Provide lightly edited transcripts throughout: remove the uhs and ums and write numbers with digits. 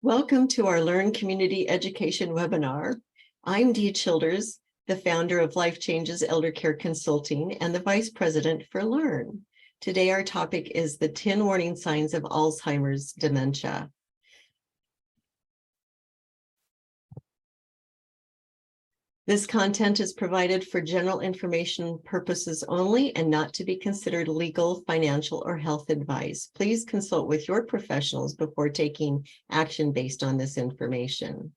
Welcome to our Learn Community Education webinar. I'm Dee Childers, the founder of Life Changes Elder Care Consulting and the Vice President for Learn. Today, our topic is the 10 warning signs of Alzheimer's dementia. This content is provided for general information purposes only and not to be considered legal, financial, or health advice. Please consult with your professionals before taking action based on this information.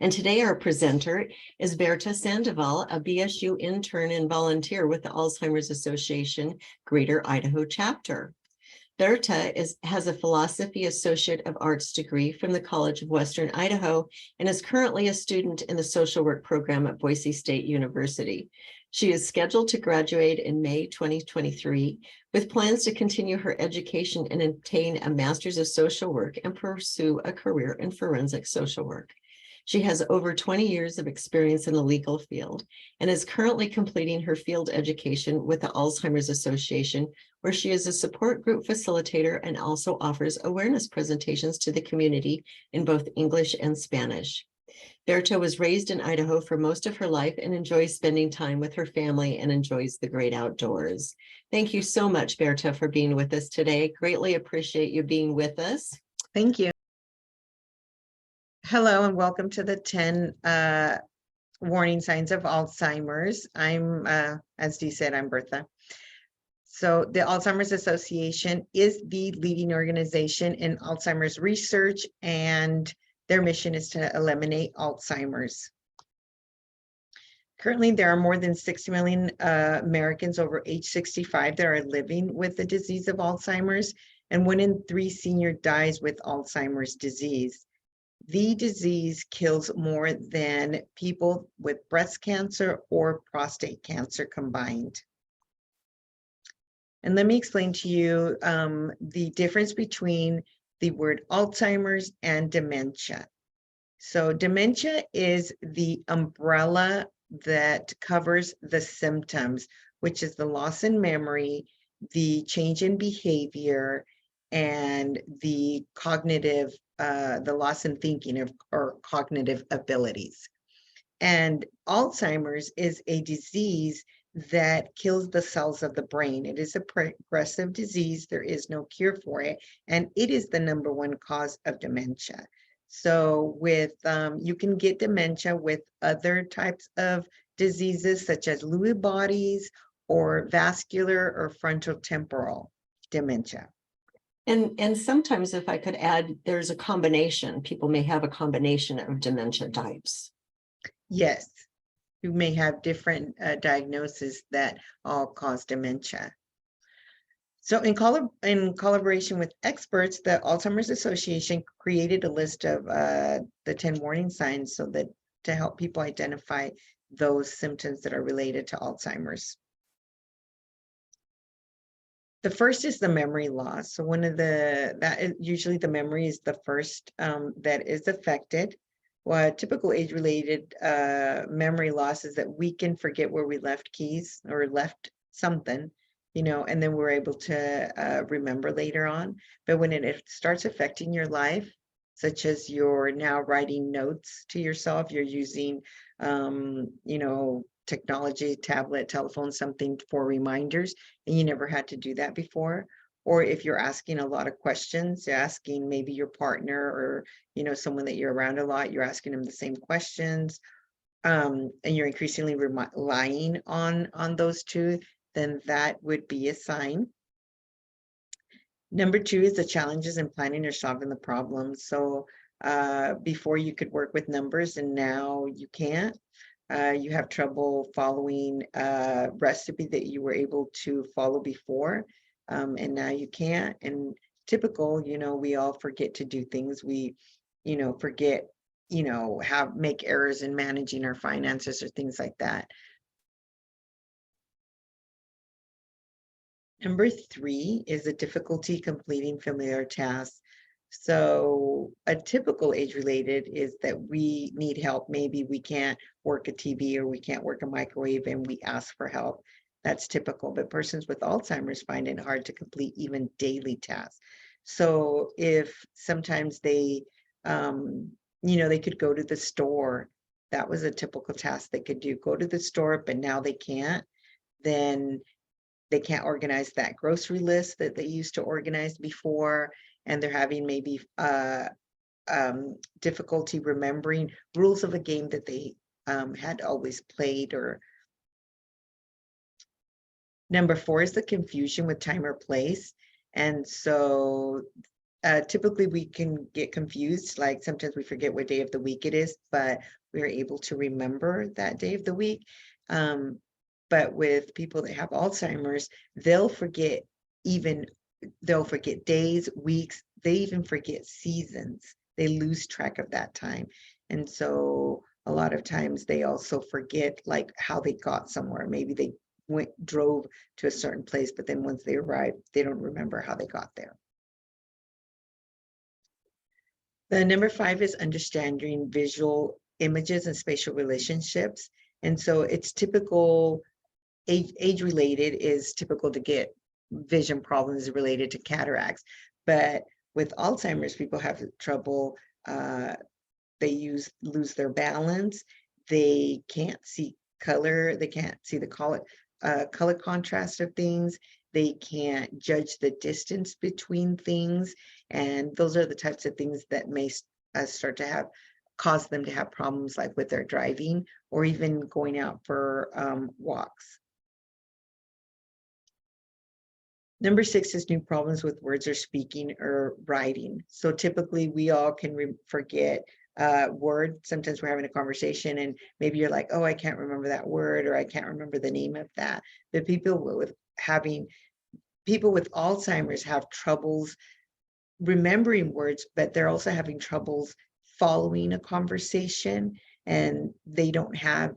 And today our presenter is Bertha Sandoval, a BSU intern and volunteer with the Alzheimer's Association Greater Idaho chapter. Bertha has a Philosophy Associate of Arts degree from the College of Western Idaho and is currently a student in the social work program at Boise State University. She is scheduled to graduate in May 2023 with plans to continue her education and obtain a master's of social work and pursue a career in forensic social work. She has over 20 years of experience in the legal field and is currently completing her field education with the Alzheimer's Association, where she is a support group facilitator and also offers awareness presentations to the community in both English and Spanish. Bertha was raised in Idaho for most of her life and enjoys spending time with her family and enjoys the great outdoors. Thank you so much, Bertha, for being with us today. Greatly appreciate you being with us. Thank you. Hello and welcome to the 10 warning signs of Alzheimer's. I'm, as Dee said, I'm Bertha. So the Alzheimer's Association is the leading organization in Alzheimer's research, and their mission is to eliminate Alzheimer's. Currently, there are more than 60 million Americans over age 65 that are living with the disease of Alzheimer's, and 1 in 3 senior dies with Alzheimer's disease. The disease kills more than people with breast cancer or prostate cancer combined. And let me explain to you the difference between the word Alzheimer's and dementia. So dementia is the umbrella that covers the symptoms, which is the loss in memory, the change in behavior, and the cognitive the loss in thinking or cognitive abilities. And Alzheimer's is a disease that kills the cells of the brain. It is a progressive disease. There is no cure for it, and it is the #1 cause of dementia. So with you can get dementia with other types of diseases such as Lewy bodies or vascular or frontotemporal dementia. And sometimes, if I could add, there's a combination. People may have a combination of dementia types. Yes, you may have different diagnoses that all cause dementia. So in collaboration with experts, the Alzheimer's Association created a list of the 10 warning signs so that to help people identify those symptoms that are related to Alzheimer's. The first is the memory loss. So usually the memory is the first that is affected. Well, typical age-related memory loss is that we can forget where we left keys or left something, and then we're able to remember later on. But when it starts affecting your life, such as you're now writing notes to yourself, you're using, technology, tablet, telephone, something for reminders, and you never had to do that before. Or if you're asking a lot of questions, you're asking maybe your partner or, someone that you're around a lot, you're asking them the same questions, and you're increasingly relying on those two, then that would be a sign. Number 2 is the challenges in planning or solving the problem. So before you could work with numbers and now you can't. You have trouble following a recipe that you were able to follow before, and now you can't. And typical, we all forget to do things. We, forget, make errors in managing our finances or things like that. Number 3 is the difficulty completing familiar tasks. So a typical age-related is that we need help. Maybe we can't work a TV or we can't work a microwave and we ask for help. That's typical. But persons with Alzheimer's find it hard to complete even daily tasks. So if sometimes they, they could go to the store, that was a typical task they could do, go to the store, but now they can't, then they can't organize that grocery list that they used to organize before, and they're having maybe difficulty remembering rules of a game that they had always played. Or number 4 is the confusion with time or place. And so typically we can get confused, like sometimes we forget what day of the week it is, but we're able to remember that day of the week. But with people that have Alzheimer's, they'll forget days, weeks, they even forget seasons. They lose track of that time. And so a lot of times they also forget like how they got somewhere. Maybe they drove to a certain place, but then once they arrive, they don't remember how they got there. The number 5 is understanding visual images and spatial relationships. And so it's typical, age related is typical to get vision problems related to cataracts. But with Alzheimer's, people have trouble, they lose their balance, they can't see color, they can't see the color contrast of things, they can't judge the distance between things, and those are the types of things that may start to cause them to have problems like with their driving or even going out for walks. Number 6 is new problems with words or speaking or writing. So typically we all can forget word. Sometimes we're having a conversation and maybe you're like, oh, I can't remember that word, or I can't remember the name of that. But people with Alzheimer's have troubles remembering words, but they're also having troubles following a conversation, and they don't have,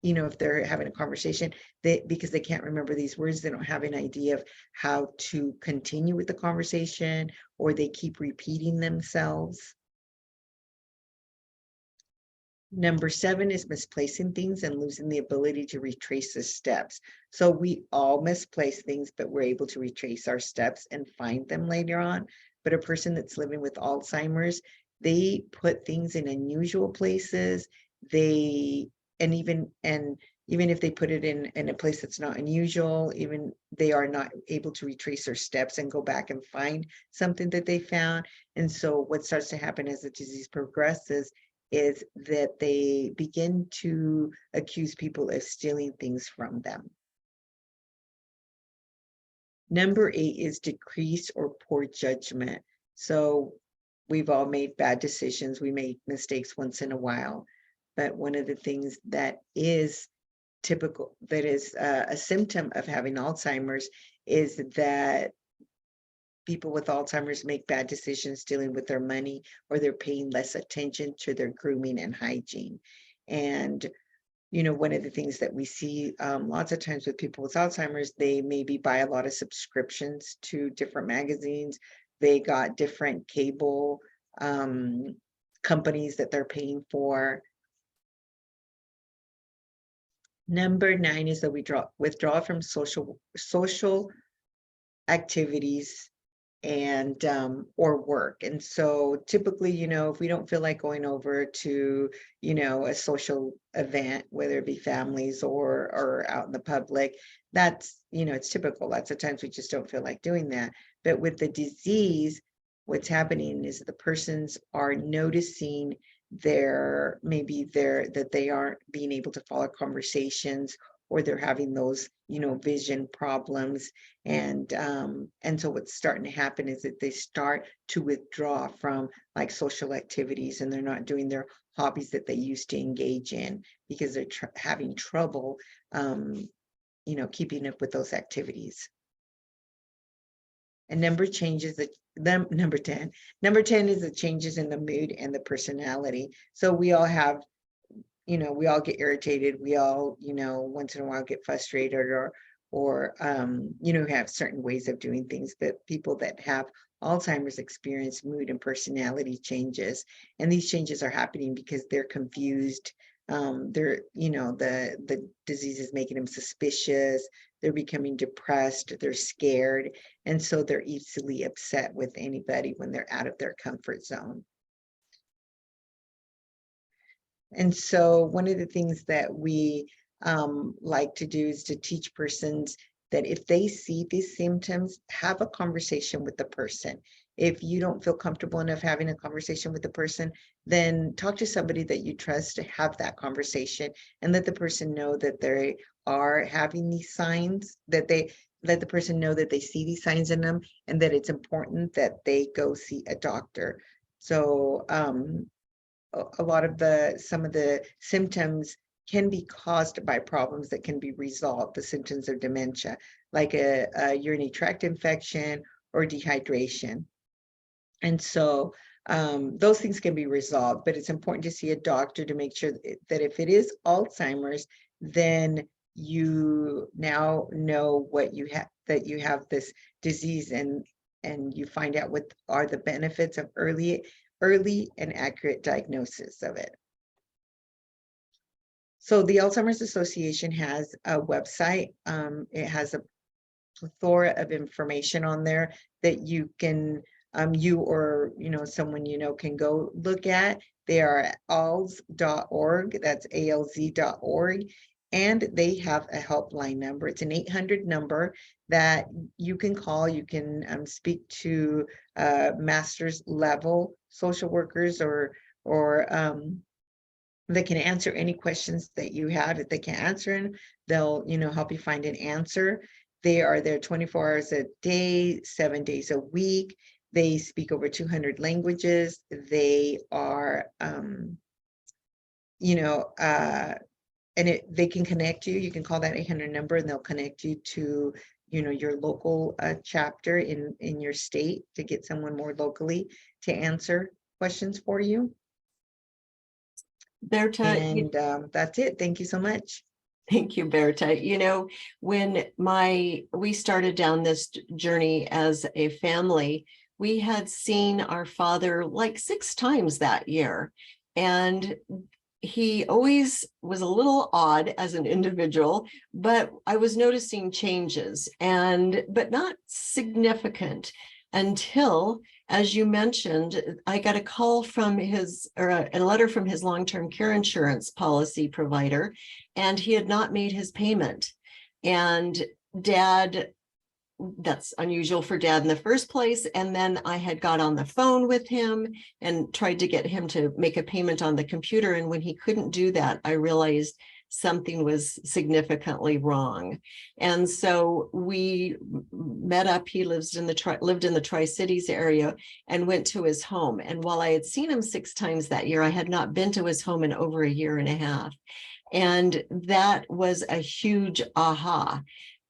if they're having a conversation, because they can't remember these words, they don't have an idea of how to continue with the conversation, or they keep repeating themselves. Number 7 is misplacing things and losing the ability to retrace the steps. So we all misplace things, but we're able to retrace our steps and find them later on. But a person that's living with Alzheimer's, they put things in unusual places. Even if they put it in a place that's not unusual, even they are not able to retrace their steps and go back and find something that they found. And so what starts to happen as the disease progresses is that they begin to accuse people of stealing things from them. Number 8 is decrease or poor judgment. So we've all made bad decisions. We make mistakes once in a while. But one of the things that is typical, that is a symptom of having Alzheimer's, is that people with Alzheimer's make bad decisions dealing with their money, or they're paying less attention to their grooming and hygiene. And, one of the things that we see lots of times with people with Alzheimer's, they maybe buy a lot of subscriptions to different magazines. They got different cable companies that they're paying for. Number 9 is that withdraw from social activities and or work. And so typically, if we don't feel like going over to, a social event, whether it be families or out in the public, that's, it's typical. Lots of times we just don't feel like doing that. But with the disease, what's happening is the persons are noticing that they aren't being able to follow conversations, or they're having those, vision problems. And so what's starting to happen is that they start to withdraw from like social activities, and they're not doing their hobbies that they used to engage in because they're having trouble, keeping up with those activities. And number 10 is the changes in the mood and the personality. So we all have, we all get irritated. We all, once in a while get frustrated or have certain ways of doing things. But people that have Alzheimer's experience mood and personality changes. And these changes are happening because they're confused. they're, the disease is making them suspicious, they're becoming depressed, they're scared, and so they're easily upset with anybody when they're out of their comfort zone. And so one of the things that we like to do is to teach persons that if they see these symptoms, have a conversation with the person. If you don't feel comfortable enough having a conversation with the person, then talk to somebody that you trust to have that conversation, and let the person know that they are having these signs, that they let the person know that they see these signs in them, and that it's important that they go see a doctor. So a lot of some of the symptoms can be caused by problems that can be resolved, the symptoms of dementia, like a urinary tract infection or dehydration. And so those things can be resolved, but it's important to see a doctor to make sure that if it is Alzheimer's, then you now know what you have, that you have this disease, and you find out what are the benefits of early and accurate diagnosis of it. So the Alzheimer's Association has a website. It has a plethora of information on there that you can, you or someone can go look at. They are at alz.org. That's alz.org. And they have a helpline number. It's an 800 number that you can call. You can speak to master's level social workers, or they can answer any questions that you have. If they can't answer them, they'll help you find an answer. They are there 24 hours a day, 7 days a week. They speak over 200 languages. They are and they can connect you. You can call that 800 number, and they'll connect you to your local chapter in your state, to get someone more locally to answer questions for you. Bertha, And that's it. Thank you so much. thank you, Bertha. When we started down this journey as a family, we had seen our father like 6 times that year. And he always was a little odd as an individual, but I was noticing changes, but not significant, until, as you mentioned, I got a call from a letter from his long-term care insurance policy provider, and he had not made his payment. And that's unusual for Dad in the first place. And then I had got on the phone with him and tried to get him to make a payment on the computer. And when he couldn't do that, I realized something was significantly wrong. And so we met up. He lived in the Tri-Cities area, and went to his home. And while I had seen him 6 times that year, I had not been to his home in over 1.5 years. And that was a huge aha.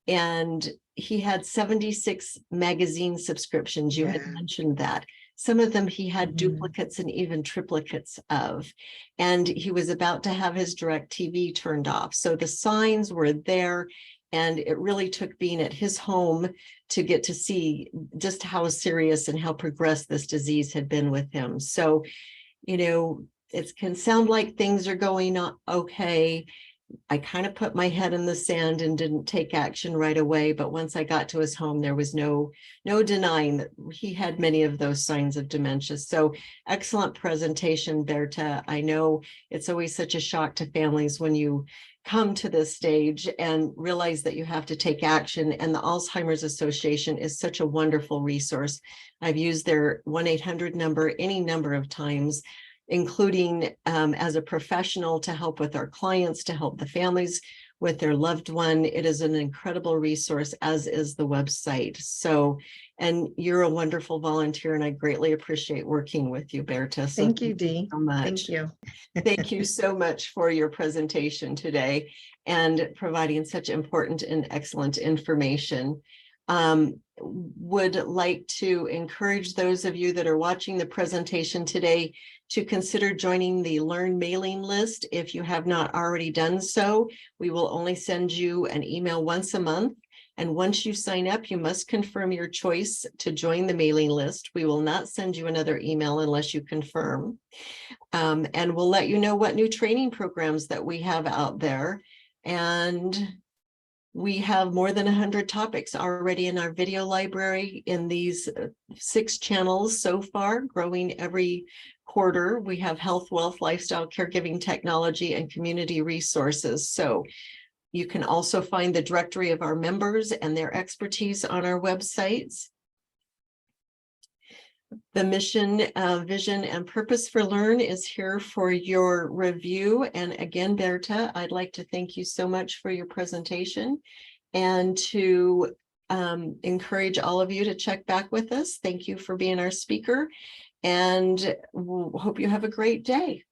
And he had 76 magazine subscriptions. You had mentioned that. Some of them he had duplicates and even triplicates of. And he was about to have his DirecTV turned off. So the signs were there. And it really took being at his home to get to see just how serious and how progressed this disease had been with him. So, it can sound like things are going on okay. I kind of put my head in the sand and didn't take action right away. But once I got to his home, there was no denying that he had many of those signs of dementia. So excellent presentation, Bertha. I know it's always such a shock to families when you come to this stage and realize that you have to take action. And the Alzheimer's Association is such a wonderful resource. I've used their 1-800 number any number of times, including as a professional, to help with our clients, to help the families with their loved one. It is an incredible resource, as is the website. So, and you're a wonderful volunteer, and I greatly appreciate working with you, Bertha. So thank you, Dee. So much. Thank you. Thank you so much for your presentation today and providing such important and excellent information. Would like to encourage those of you that are watching the presentation today to consider joining the Learn mailing list. If you have not already done so, we will only send you an email once a month, And once you sign up, you must confirm your choice to join the mailing list. We will not send you another email unless you confirm. And we'll let you know what new training programs that we have out there. And we have more than 100 topics already in our video library in these 6 channels so far, growing every quarter. We have health, wealth, lifestyle, caregiving, technology, and community resources. So you can also find the directory of our members and their expertise on our websites. The mission, vision, and purpose for Learn is here for your review. And again, Bertha, I'd like to thank you so much for your presentation and to encourage all of you to check back with us. Thank you for being our speaker, and we'll hope you have a great day.